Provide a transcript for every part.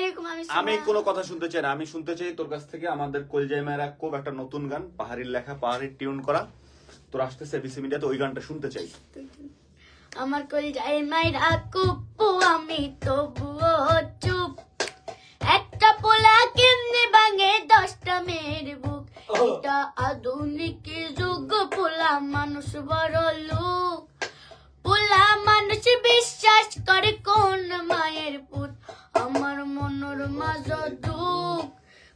আলাইকুম। আমি কোনো কথা শুনতে চাই না, আমি শুনতে চাই তোর কাছ থেকে আমাদের কলজাই মায়েরা খুব একটা নতুন গান, পাহাড়ির লেখা, পাহাড়ির টিউন করা, তোর আসতেছে এবিসি মিডিয়াতে, ওই গানটা শুনতে চাই। আমার কলজাই মায়েরা কুপ্পু আমি তবুও চুপ, একটা পোলা কেমনে ভাঙে 10টা মেয়ের বুক, এটা আধুনিক যুগ, পোলা মানুষ বড় লোক, পোলা মানুষ বিশ্বাস করে কোন মায়ের পুত, আমার মনের মাঝ দুঃখ,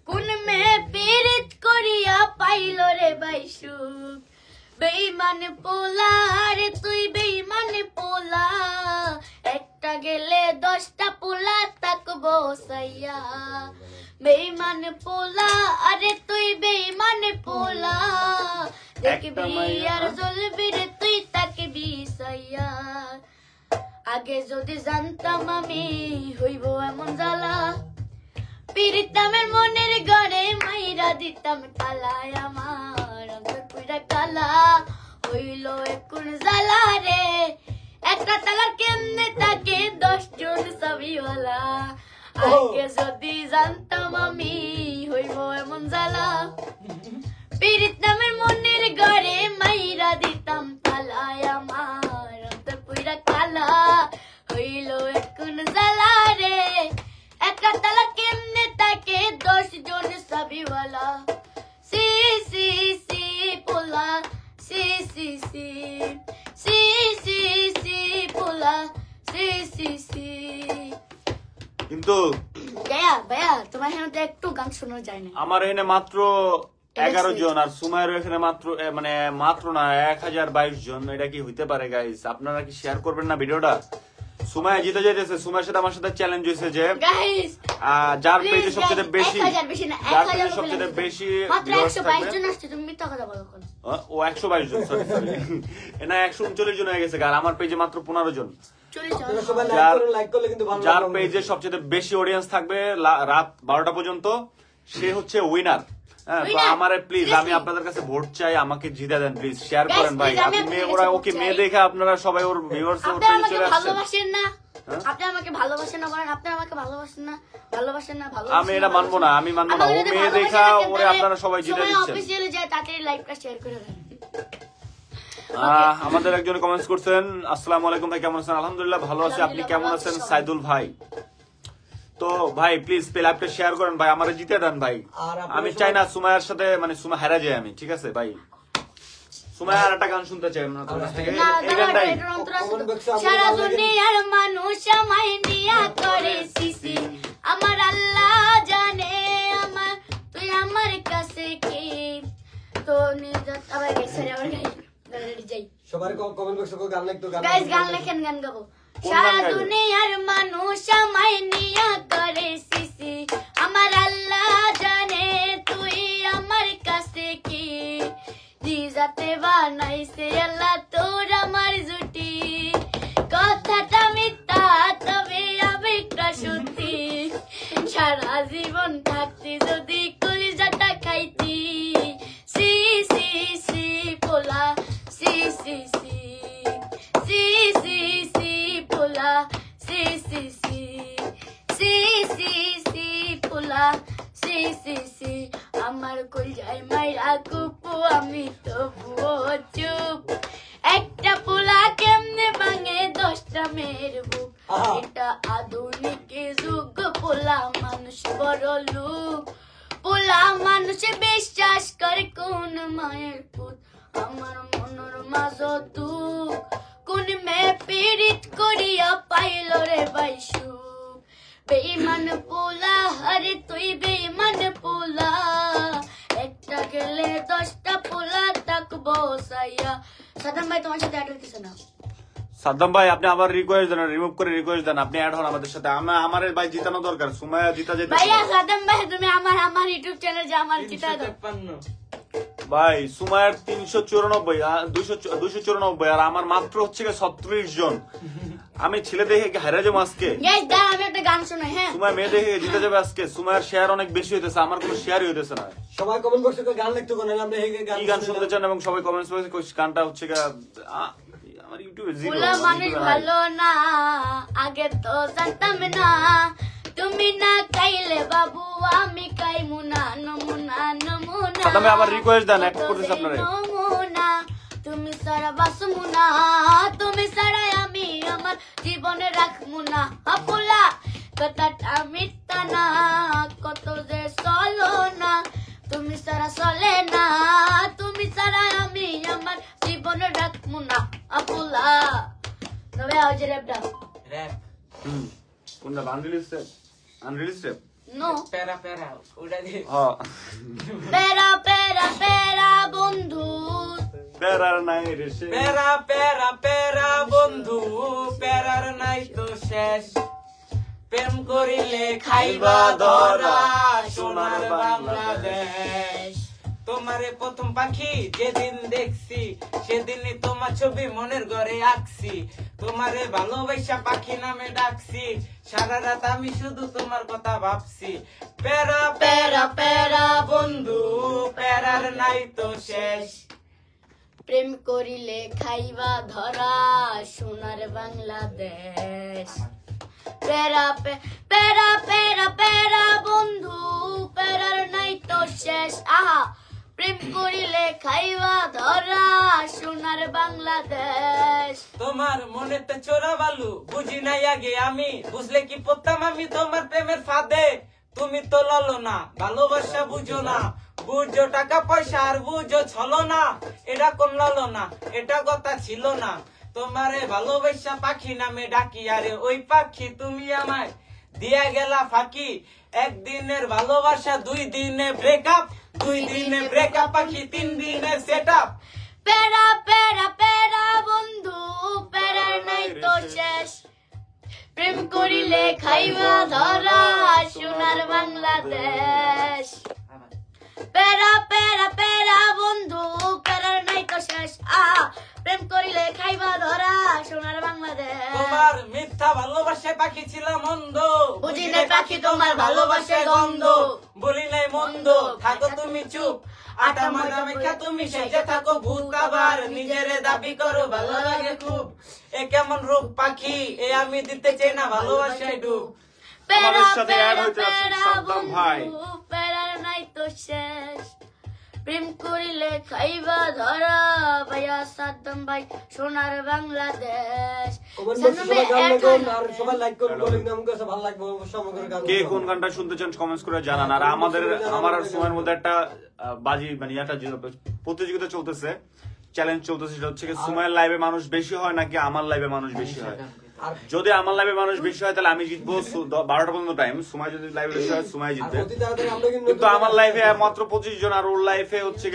কোন মেয়ে পীড়িত করিয়া পাইল রে ভাই সুখ, বেঈমান পোলা রে তুই বেঈমান পোলা, একটা গেলে 10টা পোলা তাকবো সাইয়া, বেঈমান পোলা আরে তুই বেঈমান পোলা, দেখবি আর জ্বলবি রে তুই তাকবি সাইয়া, আগে যদি জানতাম আমি হইব এমন জ্বালা, পীড়িতামের মনের ঘরে মাইরা দিতাম তালায়, আমার অন্তর পুরা কালা হইল এখন জ্বালা রে, একটা তালা কেমনে তাকে 10 জন সাবিওয়ালা, আগে যদি জানতাম আমি হইব এমন জ্বালা, পীড়িতামের মনের ঘরে মাইরা দিতাম তালায়, আমার অন্তর পুরা কালা হইল এখন জ্বালা রে, একটা তালা কেমনে তাকে 10 জন সাবিওয়ালা, সি সি সি পোলা, সি সি সি সি সি সি পোলা, সি সি সি। কিন্তু ভাইয়া তোমার এখানে তো একটু গান শোনা যায় না। আমার এখানে মাত্র 11 জন, আর সুমাইয়ের এখানে মাত্র মাত্র না 1022 জন। এটা কি হইতে পারে গাইস? আপনারা কি শেয়ার করবেন না ভিডিওটা? সুমাইয়া জিতে যাইতেছে। সুমাইয়ের সাথে আমার সাথে চ্যালেঞ্জ হয়েছে যে যার পেজে সবচেয়ে বেশি, যার পেজে সবচেয়ে বেশি মাত্র 122 জন আসছে, তুমি মিথ্যা কথা বলো কেন? ও 122 জন, সরি না 139 জন হয়ে গেছে, আর আমার পেজে মাত্র 15 জন। যার পেজে সবচেয়ে বেশি অডিয়েন্স থাকবে রাত 12টা পর্যন্ত, সে হচ্ছে উইনার। হ্যাঁ, তো আমারে প্লিজ, আমি আপনাদের কাছে ভোট চাই, আমাকে জিতে দেন প্লিজ, শেয়ার করেন ভাই। আপনি মেয়ে, ওরা ওকে মেয়ে দেখে আপনারা সবাই ওর ভিউয়ার্স ওর পেজে চলে আসছেন। ভালোবাসেন না, আপনি আমাকে ভালোবাসেন না, বলেন আপনি আমাকে ভালোবাসেন না, ভালোবাসেন না, ভালোবাসেন। আমি এটা মানবো না, আমি মানবো না। ও মেয়ে দেখা ওরে আপনারা সবাই জিতে দিচ্ছেন। অফিশিয়ালি যায়, তাড়াতাড়ি লাইভটা শেয়ার করে দেন। আমাদের একজন কমেন্টস করছেন, আসসালামু আলাইকুম ভাই, কেমন আছেন? আলহামদুলিল্লাহ ভালো আছি, আপনি কেমন আছেন? সাইদুল ভাই। তো ভাই প্লিজ লাইভটা শেয়ার করেন ভাই, আমারে জিতে দেন ভাই। আমি চাই না সুমাইয়ার সাথে সুমা হারা যায় আমি, ঠিক আছে ভাই? সুমাইয়া আর একটা গান শুনতে চাই আমরা তোমার কাছ থেকে, এই গানটাই। সারা দুনিয়ার মানুষ আমায় নিয়া করে সিসি, আমার আল্লাহ জানে আমার তুই আমার কাছে কি, তো নিজাত আবার গেছে আবার যাই। সবার কমেন্ট বক্সে গান লিখতো, গাইস গান লেখেন, গান গাবো। সারা দুনিয়ার মানুষ আমায় নিয়া করে সিসি, আমার আল্লাহ জানে তুই আমার কাছে কি, নিজাতে বানাইছে আল্লাহ তোর আমার জুটি, কথাটা মিথ্যা তবে আবেগটা সত্যি, সারা জীবন থাকতে যদি কলিজাটা খাইতি, সি সি সি পোলা, সি সি সি সি সি সি পোলা, সি সি সি সি সি সি পোলা, সি সি সি। আমার কলজাই মাইরা কুপু আমি তবুও চুপ, একটা পোলা কেমনে ভাঙে 10টা মেয়ের বুক, এটা আধুনিক যুগ, পোলা মানুষ বড় লোক, পোলা মানুষ বিশ্বাস করে কোন মায়ের পুত, আমার মনের মাঝ দুঃখ, কোন মেয়ে পীড়িত করিয়া পাইল রে ভাই সুখ, বেঈমান পোলা আরে তুই বেঈমান পোলা, একটা গেলে 10টা পোলা তাকবো সাইয়া। সাদ্দাম ভাই তোমার সাথে অ্যাড হইতেছে না। সাদ্দাম ভাই আপনি আবার রিকোয়েস্ট দেন, রিমুভ করে রিকোয়েস্ট দেন, আপনি অ্যাড হন আমাদের সাথে। আমার ভাই জিতানো দরকার, সুমাইয়া জিতা যেতে। ভাইয়া সাদ্দাম ভাই তুমি আমার ইউটিউব চ্যানেলে যে আমার জিতা দাও ভাই। সুমাইয়ার 294 আর আমার মাত্র হচ্ছে 36 জন। আমি ছেলে দেখে হারা যাবো আজকে। আমি একটা গান শোনাই। হ্যাঁ, সুমাইয়া মেয়ে দেখে জিতে যাবে আজকে। সুমাইয়ার শেয়ার অনেক বেশি হইতেছে, আমার কোনো শেয়ারই হইতেছে না। সবাই কমেন্ট বক্সে গান লিখতে কোন আমরা কি গান শুনতে চান এবং সবাই কমেন্টস বক্সে গানটা হচ্ছে আমার ইউটিউবে জিরো। মানুষ ভালো না আগে তো জানতাম না, তুমি না খাইলে বাবু আমি খাইমু না নমুনা নমুনা সাদ্দাম ভাই আমার রিকোয়েস্ট দেন এক করতেছি আপনারে নমুনা তুমি সারা বাসমু না তুমি সারা আমি আমার জীবনে রাখমু না আপুলা কথাটা মিথ্যা না কত যে চলো না তুমি সারা চলে না তুমি সারা আমি আমার জীবনে রাখমু না আপুলা তবে আজ র্যাপটা র‍্যাপ কোনটা আনরিলিজ স্টেপ নো প্যারা প্যারা ওটা দিয়ে হ্যাঁ পেরা পেরা পেরা বন্ধু প্যারার নাই রে সে প্যারা প্যারা প্যারা বন্ধু প্যারার নাই তো শেষ প্রেম করিলে খাইবা ধরা সোনার বাংলাদেশ তোমারে প্রথম পাখি যেদিন দেখছি সেদিনই তোমার ছবি মনের ঘরে আঁকছি তোমারে ভালোবাসা পাখি নামে ডাকছি সারা রাত আমি শুধু তোমার কথা ভাবছি প্যারা প্যারা প্যারা বন্ধু প্যারার নাই তো শেষ প্রেম করিলে খাইবা ধরা সোনার বাংলাদেশ পেরা পেরা পেরা পেরা বন্ধু পেরার নাই তো শেষ আহা প্রেম করিলে খাইবা ধরা সোনার বাংলাদেশ তোমার মনেতে চোরা বালু বুঝি নাই আগে আমি বুঝলে কি পড়তাম আমি তোমার প্রেমের ফাঁদে তুমি তো ললো না ভালোবাসা বুঝো না বুঝো টাকা পয়সা আর বুঝো ছলো না এটা কোন ললো না এটা কথা ছিল না তোমারে ভালোবাসা পাখি নামে ডাকি আরে ওই পাখি তুমি আমায় দিয়া গেলা ফাঁকি একদিনের ভালোবাসা 2 দিনে ব্রেকআপ 2 দিনে ব্রেকআপ পাখি 3 দিনে সেটআপ পেরা পেরা পেরা বন্ধু পেরার নাই তো শেষ প্রেম করিলে খাইবা ধরা সোনার বাংলাদেশ পেরা পেরা পেরা বন্ধু পেরার নাই তো শেষ প্রেম করিলে খাইবা ধরা সোনার বাংলাদেশ তোমার মিথ্যা ভালোবাসায় পাখি ছিলাম মন্দ বুঝি নাই পাখি তোমার ভালোবাসার গন্ধ বলি নাই মন্দ থাকো তুমি চুপ আটা মারা মেখা তুমি সেজে থাকো ভূত আবার নিজেরে দাবি করো ভালো লাগে খুব এ কেমন রূপ পাখি এ আমি দিতে চাই না ভালোবাসায় ডুব আমাদের সাথে অ্যাড হইতে আছে সাদ্দাম ভাই পেরার নাই তো শেষ প্রেম করিলে খাইবা ধরা ভাইয়া সাদ্দাম ভাই সোনার বাংলাদেশ সবাই লাইক করুন বলেন আমার কাছে ভালো লাগবে অবশ্যই আমাদের গান কে কোন গানটা শুনতে চান কমেন্টস করে জানান আর আমার আর সময়ের মধ্যে একটা বাজি মানে একটা প্রতিযোগিতা চলতেছে চ্যালেঞ্জ চলতেছে সেটা হচ্ছে সুমাইয়ের লাইভে মানুষ বেশি হয় নাকি আমার লাইভে মানুষ বেশি হয় যদি আমার লাইভে মানুষ বেশি হয় তাহলে আমি জিতবো 12টা পর্যন্ত টাইম সুমাই যদি লাইভে বেশি হয় সুমাই জিতবে কিন্তু আমার লাইভে মাত্র 25 জন আর ওর লাইফে হচ্ছে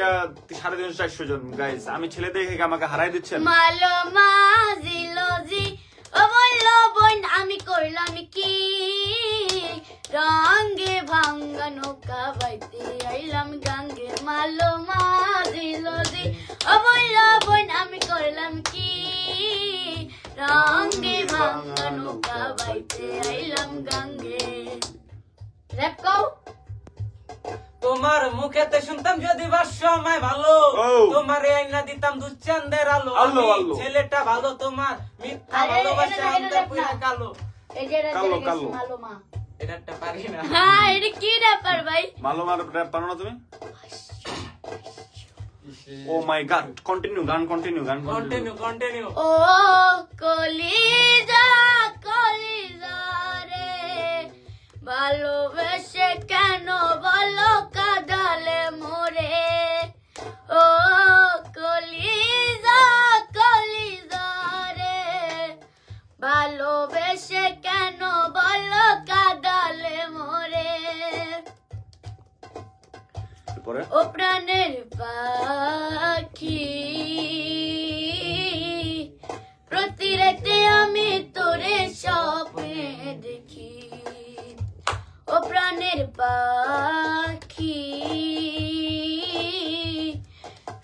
350-400 জন গাইস আমি ছেলে দেখে আমাকে হারাই দিচ্ছেন মালো মাজিলোজি ও বললো বোন আমি করলাম কি রঙে ভাঙ্গা নৌকা বাইতে আইলাম গাঙ্গে মালো মাজিলোজি ও বললো বোন আমি করলাম কি রঙে ভাঙ্গা নৌকা বাইতে আইলাম গাঙ্গে র‍্যাপ কও তোমার মুখেতে শুনতাম যদি সময় ভালো তোমারে আইনা দিতাম দুচ্চান্দের আলো ছেলেটা ভালো তোমার মিথ্যা ভালোবাসা অন্তর পুরা কালো এই যে কালো কালো মালো মা এটা পারি না হ্যাঁ এটা কি ব্যাপার ভাই মালো মার র‍্যাপ পারো না তুমি ও মাই গড কন্টিনিউ গান কন্টিনিউ কন্টিনিউ ও কলিজা কলিজা রে ভালোবেসে কেন বলো কাঁদালে মোরে ও কলিজা কলিজা রে ভালোবেসে কেন বলো কাঁদালে মোরে ও প্রাণের পাখি প্রতি রাতে আমি তোরে স্বপ্নে দেখি ও প্রাণের পাখি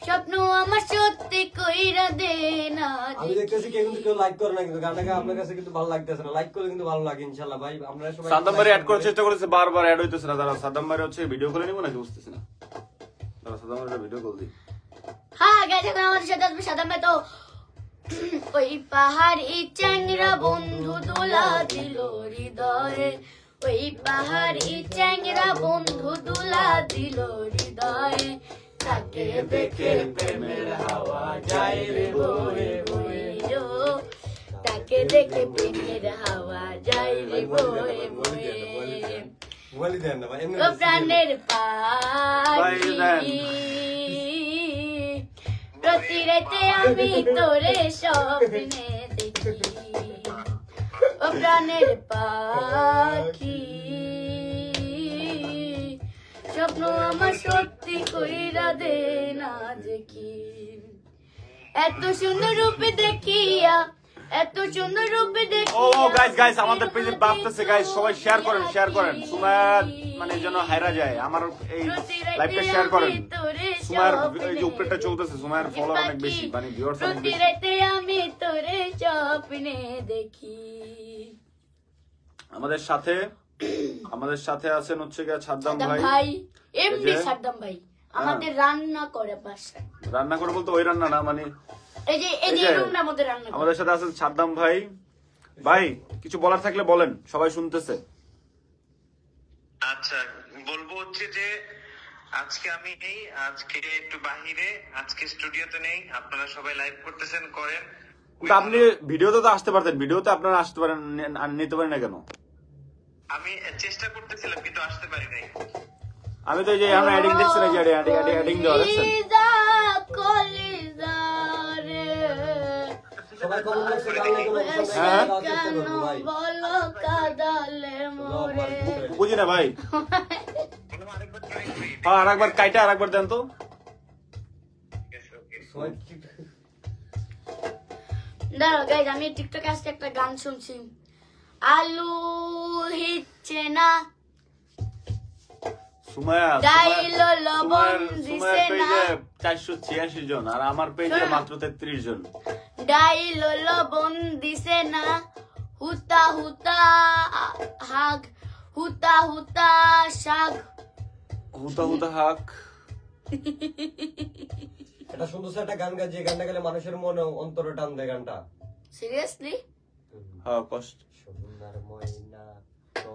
স্বপ্ন আমার সত্যি কইরা দে না আমি দেখতেছি কেউ লাইক করে না কিন্তু গানটাকে আপনার কাছে কিন্তু ভালো লাগতেছে না লাইক করলে কিন্তু ভালো লাগে ইনশাআল্লাহ ভাই আপনারা সবাই সাদ্দাম ভাই অ্যাড করার চেষ্টা করেছে বারবার অ্যাড হইতেছে না দাঁড়াও সাদ্দাম ভাই হচ্ছে ভিডিও করে নিব নাকি বুঝতেছি না দাঁড়াও সাদ্দাম ভাই ভিডিও কল দি হ্যাঁ গাইস এখন আমাদের সাথে আসবে সাদ্দাম ভাই তো ওই পাহাড়ি চ্যাংরা বন্ধু দোলা দিল হৃদয়ে ওই পাহাড়ি চ্যাংরা বন্ধু দুলা দিল হৃদয়ে তাকে দেখে প্রেমের হাওয়া যায় রে বয়ে বয়ে ও তাকে দেখে প্রেমের হাওয়া যায় রে বয়ে বয়ে বলি দেন না ভাই এমনি ও প্রাণের পাখি প্রতি রাতে আমি তোরে স্বপ্নে দেখি ও প্রাণের পাখি স্বপ্ন আমার সত্যি কইরা দে না দেখি এত সুন্দর রূপে দেখিয়া এত সুন্দর রূপে দেখি ও গাইস আমাদের পেজে বাপতেছে গাইস সবাই শেয়ার করেন সুমাইয়া মানে যেন হায়রা যায় আমার এই লাইভটা শেয়ার করেন সুমাইয়ার এই যে উপরেটা চলতেছে সুমাইয়ার ফলোয়ার অনেক বেশি মানে ভিউয়ার্স অনেক বেশি রাতে আমি তোরে স্বপ্নে দেখি আমাদের সাথে আছেন হচ্ছে গিয়ে সাদ্দাম ভাই এমনি সাদ্দাম ভাই আমাদের রান্না করে বাসায় রান্না করে বলতে ওই রান্না না মানে এই যে রুমটার মধ্যে রান্না করে আমাদের সাথে আছেন সাদ্দাম ভাই ভাই কিছু বলার থাকলে বলেন সবাই শুনতেছে আচ্ছা বলবো হচ্ছে যে আজকে আমি নেই আজকে একটু বাহিরে আজকে স্টুডিওতে নেই আপনারা সবাই লাইভ করতেছেন করেন কিন্তু আপনি ভিডিওতে তো আসতে পারতেন ভিডিওতে আপনারা আসতে পারেন নিতে পারেন না কেন আমি চেষ্টা করতেছিলাম কিন্তু আসতে পারি নাই আমি তো এই যে আমরা এডিং দেখছি না যে এডিং দেওয়া দেখছেন সবাই কমেন্ট বক্সে গান লাইক ভাই বলো কাদালে মোরে বুঝি না ভাই হ্যাঁ আরেকবার কাইটা আরেকবার দেন তো সবাই দাঁড়াও গাইজ আমি টিকটকে আজকে একটা গান শুনছি আলু হিচ্ছে না সুমাইয়া ডাইলো লবণ দিছে না 486 জন আর আমার পেজে মাত্র 33 জন ডাইলো লবণ দিছে না হুতা হুতা হাগ হুতা হুতা শাক হুতা হাক এটা সুন্দর একটা গান গায় যে গানটা গেলে মানুষের মনে অন্তরে টান দেয় গানটা সিরিয়াসলি হ্যাঁ কষ্ট সুন্দর ময়না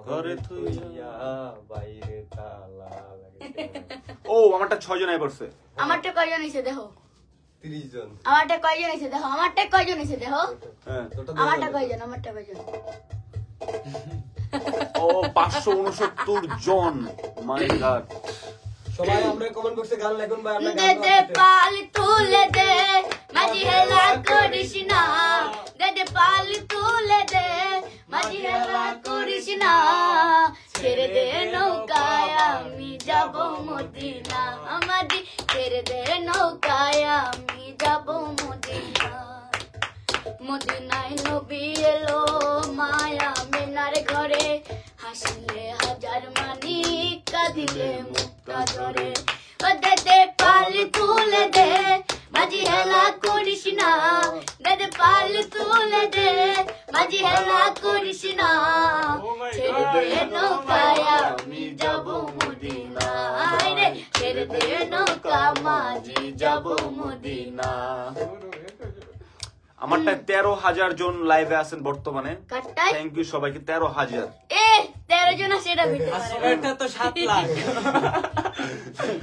ঘরে থুইয়া বাইরে তালা লাগে ও আমারটা 6 জন আই পড়ছে আমারটা কয়জন এসে দেখো 30 জন আমারটা কয়জন এসে দেখো আমারটা কয়জন এসে দেখো হ্যাঁ আমারটা কয়জন ও 569 জন মাই গড সবাই আমরা কমেন্ট বক্সে গান লাগুন ভাই আমরা দে দে পাল তুলে দে মাঝি হেলা করিস না দে দে পাল তুলে দে মাঝি হেলা করিস না ছেড়ে দে নৌকায় আমি যাব মদিনা আমাদি ছেড়ে দে নৌকায় আমি যাব মদিনা মদিনায় নবী এলো মায়া মিনার ঘরে হাসলে হাজার মানি কাঁদিলে মুক্তা ধরে ও দে দে পাল তুলে দে মাঝি হেলা করিস না দে দে পাল তুলে দে মাঝি হেলা করিস না ছেড়ে দে নৌকায় আমি যাব মদিনা রে ছেড়ে দে নৌকা মাঝি যাব মদিনা আমারটা 13,000 জন লাইভে আছেন বর্তমানে কাটটাই থ্যাংক ইউ সবাইকে 13,000 13 জন আছে এটা ভিতরে এটা তো 7 lakh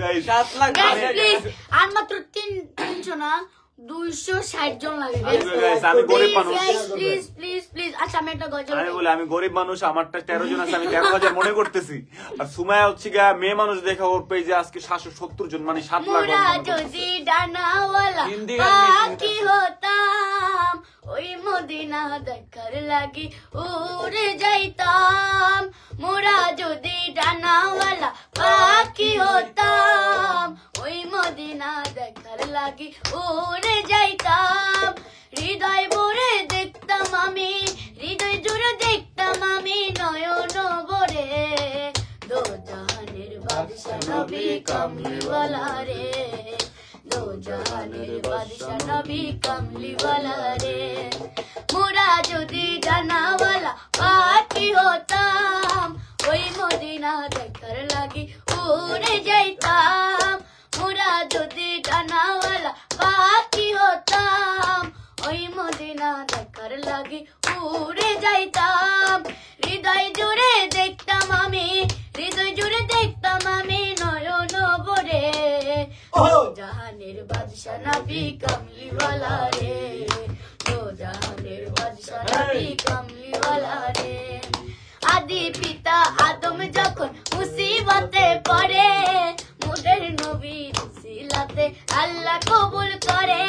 guys 7 lakh guys please আর মাত্র 300 না 260 জন লাগে গাইস আমি গরিব মানুষ প্লিজ প্লিজ প্লিজ আচ্ছা আমি একটা গজল আমি বলি আমি গরিব মানুষ আমারটা 13 জন আছে আমি 13,000 মনে করতেছি আর সুমাইয়া হচ্ছে গা মেয়ে মানুষ দেখা ওর পেজে আজকে 770 জন মানে 7 লাখ মোরা যদি ডানাওয়ালা হিন্দি গান পাখি হতাম ওই মদিনা দেখার লাগি উড়ে যাইতাম মোরা যদি ডানাওয়ালা পাখি হতাম ওই মদিনা দেখার লাগি উড়ে যাইতাম হৃদয় ভরে দেখতাম আমি হৃদয় জুড়ে দেখতাম আমি নয়ন ভরে দো জাহানের বাদশা নবী কমলিওয়ালা রে দো জাহানের বাদশা নবী কমলিওয়ালা রে মোরা যদি জানাওয়ালা পাখি হতাম ওই মদিনা দেখার লাগি উড়ে যাইতাম মোরা যদি জানাওয়ালা পাখি হতাম ওই মদিনা দেখার লাগি উড়ে যাইতাম হৃদয় জুড়ে দেখতাম নবী কামলিওয়ালা রে, দো জাহানের বাদশা নবী কামলিওয়ালা রে। আদি পিতা আদম যখন মুসিবতে পড়ে, মোদের নবীর উসিলাতে আল্লাহ কবুল করে।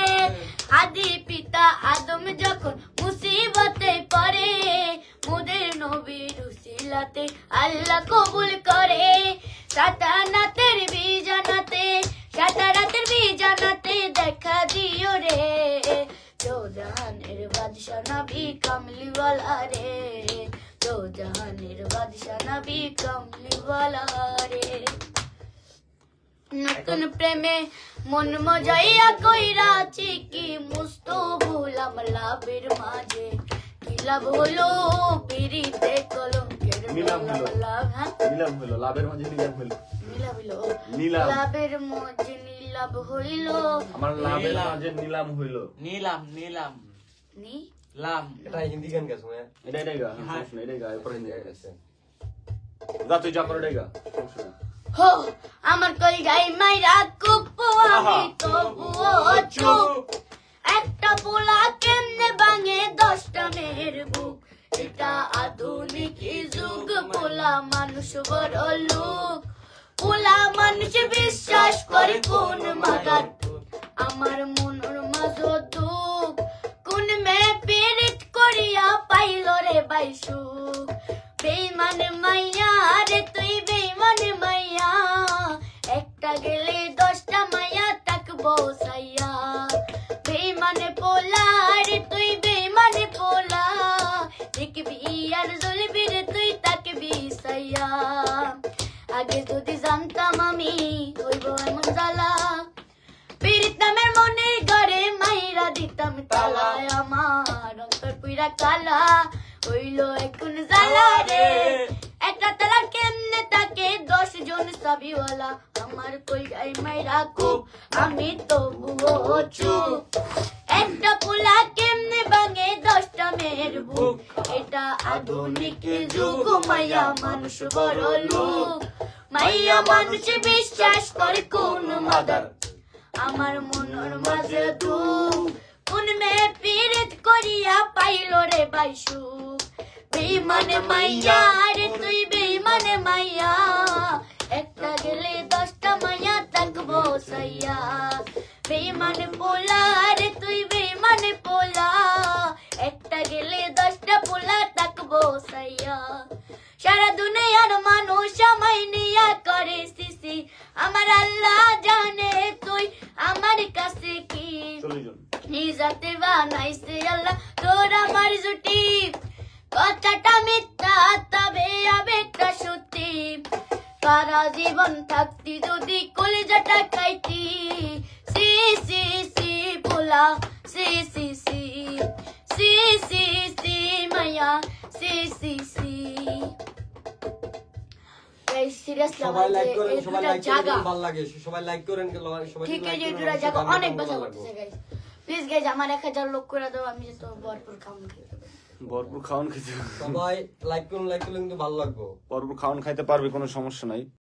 আদি পিতা আদম যখন মুসিবতে পড়ে, মোদের নবীর উসিলাতে আল্লাহ কবুল করে। সাতানাতের বিজানাতে দেখা দিও রে, দো জাহানের বাদশা নবী কামলিওয়ালা রে, দো জাহানের বাদশা নবী কামলিওয়ালা রে। নতুন প্রেমে মন মজাইয়া কইরাছি কি মুস্ত ভুলাম লাভের মাঝে, কি লাভ হলো পিরিতে কলঙ্কের নিলাম হলো। লাভ, হ্যাঁ নিলাম হইলো, লাভের মাঝে নিলাম হইলো। নীলাভ হইলো, নিলাম। লাভের মাঝে নীলাভ হইলো, আমার লাভের মাঝে নিলাম হইলো। নীলাম নীলাম নি লাম। এটা হিন্দি গান গেছো হ্যাঁ এটাই গা, সমস্যা নাই, এটাই গা, এরপর হিন্দি গা গেছে। যা তুই যা করে এটাই গা, সমস্যা নাই। হো আমার কই গাই মাইরা কুপু আমি তবুও চুপ, একটা পোলা কেমনে ভাঙে 10টা মেয়ের বুক, এটা আধুনিক যুগ, পোলা মানুষ বড় লোক, পোলা মানুষ বিশ্বাস করে কোন মাগার, আমার মনের মাঝে দুঃখ, কোন মেয়ে পীড়িত করিয়া পাইল রে বাই সুখ, বেঈমান মাইয়া রে তুই বেঈমান মাইয়া, একটা গেলে 10টা মাইয়া তাকবো সাইয়া, বেঈমান পোলা রে তুই বেঈমান পোলা, দেখবি আর জ্বলবি রে তুই তাকবি সাইয়া। আগে যদি জানতাম আমি হইব এমন জ্বালা, পীড়িত নামের মনের ঘরে মাইরা দিতাম তালা, আমার অন্তর পুইরা কালা হইল এখন জ্বালা রে, একটা তালা কেমনে তাকে 10 জন সাবিওয়ালা, আমার কই গাই মাইরা খুব আমি তবুও চুপ, একটা পোলা কেমনে ভাঙে 10টা মেয়ের বুক, এটা আধুনিক যুগ, মাইয়া মানুষ বড় লোক, মাইয়া মানুষ বিশ্বাস করে কোন মাদার, আমার মনের মাঝে দুঃখ, কোন মেয়ে পীড়িত করিয়া পাইল রে বাই সুখ, বেঈমান মাইয়া রে তুই বেঈমান মাইয়া, একটা গেলে 10টা মাইয়া তাকবো সাইয়া, বেঈমান পোলা রে তুই বেঈমান পোলা, একটা গেলে 10টা পোলা তাকবো সাইয়া। সারা দুনিয়ার মানুষ আমায় নিয়া করে সিসি, আমার আল্লাহ জানে তুই আমার কাছে কি, নিজাতে বানাইছে আল্লাহ তোর আমার জুটি, কথাটা মিথ্যা তবে আবেগটা সত্যি, সারা জীবন থাকতি যদি কলিজাটা খাইতি, সি সি সি পোলা সি সি সি সি সি সি মায়া সি সি সি। সিরিয়াসলি সবাই লাইক করেন, এই সবাই দুটা লাইক জায়গা করেন, ভালো লাগে, সবাই লাইক করেন, সবাই ঠিক লাইক আছে, করেন, দুটা জায়গা গানটা অনেক ভালো বাজা লাগবে। করতেছে গাইস, প্লিজ গাইস আমার 1000 লোক করে দাও, আমি তো ভরপুর খাওয়ান খেতে পারি। ভরপুর খাওয়ান খেতে, সবাই লাইক করুন, লাইক করলে কিন্তু ভালো লাগবে। ভরপুর খাওয়ান খাইতে পারবে, কোনো সমস্যা নাই।